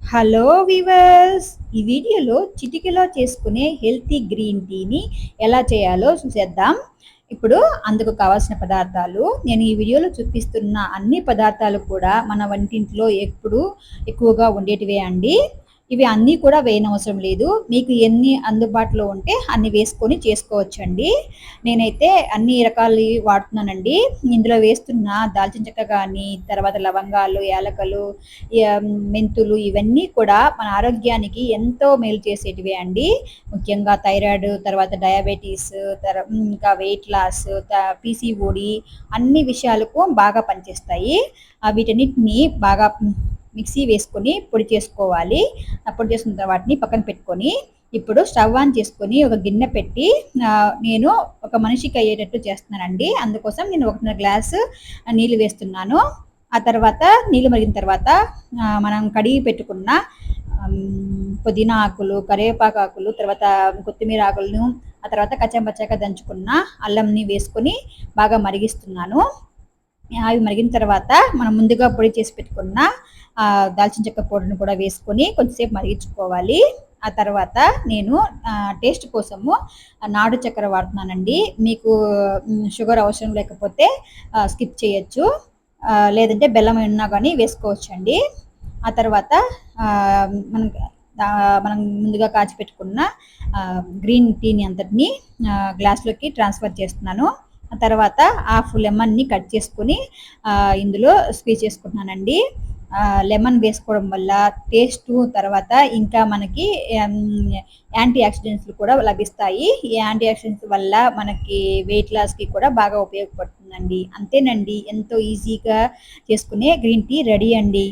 Hello weavers! ఈ వీడియోలో చిటికెలో చేసుకునే హెల్తీ గ్రీన్ టీని ఎలా చేయాలో చూసేద్దాం. ఇప్పుడు అందుకు కావాల్సిన పదార్థాలు నేను ఈ వీడియోలో చూపిస్తున్న అన్ని పదార్థాలు కూడా మన వంటింట్లో ఎప్పుడూ ఎక్కువగా ఉండేటివే అండి. ఇవి అన్నీ కూడా వేయనవసరం లేదు. మీకు ఎన్ని అందుబాటులో ఉంటే అన్ని వేసుకొని చేసుకోవచ్చండి. నేనైతే అన్ని రకాలవి వాడుతున్నానండి. ఇందులో వేస్తున్న దాల్చిన చెక్క గానీ, తర్వాత లవంగాలు, యాలకులు, మెంతులు ఇవన్నీ కూడా మన ఆరోగ్యానికి ఎంతో మేలు చేసేటివే అండి. ముఖ్యంగా థైరాయిడ్, తర్వాత డయాబెటీస్, ఇంకా వెయిట్ లాస్, పీసీఓడి అన్ని విషయాలకు బాగా పనిచేస్తాయి. వీటన్నిటిని బాగా మిక్సీ వేసుకొని పొడి చేసుకోవాలి. పొడి చేసుకున్న వాటిని పక్కన పెట్టుకొని, ఇప్పుడు స్టవ్ ఆన్ చేసుకొని ఒక గిన్నె పెట్టి నేను ఒక మనిషికి అయ్యేటట్టు చేస్తున్నానండి. అందుకోసం నేను 1.5 గ్లాసు నీళ్ళు వేస్తున్నాను. ఆ తర్వాత నీళ్ళు మరిగిన తర్వాత మనం కడిగి పెట్టుకున్న పుదీనా ఆకులు, కరివేపాకు ఆకులు, తర్వాత కొత్తిమీర ఆకులను, ఆ తర్వాత కచ్చాపచ్చాగా దంచుకున్న అల్లంని వేసుకొని బాగా మరిగిస్తున్నాను. అవి మరిగిన తర్వాత మనం ముందుగా పొడి చేసి పెట్టుకున్న దాల్చిన చెక్క పౌడర్‌ని కూడా వేసుకొని కొంచెంసేపు మరిగించుకోవాలి. ఆ తర్వాత నేను టేస్ట్ కోసము నాటు చక్కెర వాడుతున్నానండి. మీకు షుగర్ అవసరం లేకపోతే స్కిప్ చేయొచ్చు. లేదంటే బెల్లం ఉన్నా గానీ వేసుకోవచ్చండి. ఆ తర్వాత మనం మనం ముందుగా కాచి పెట్టుకున్న గ్రీన్ టీని అంతటిని గ్లాస్‌లోకి ట్రాన్స్‌ఫర్ చేస్తున్నాను. ఆ తర్వాత హాఫ్ లెమన్‌ని కట్ చేసుకొని ఇందులో స్క్వీజ్ చేసుకుంటున్నానండి. లెమన్ వేసుకోవడం వల్ల టేస్టు, తర్వాత ఇంకా మనకి యాంటీ ఆక్సిడెంట్స్ కూడా లభిస్తాయి. ఈ యాంటీ ఆక్సిడెంట్స్ వల్ల మనకి వెయిట్ లాస్‌కి కూడా బాగా ఉపయోగపడుతుందండి. అంతేనండి, ఎంతో ఈజీగా చేసుకునే గ్రీన్ టీ రెడీ అండి.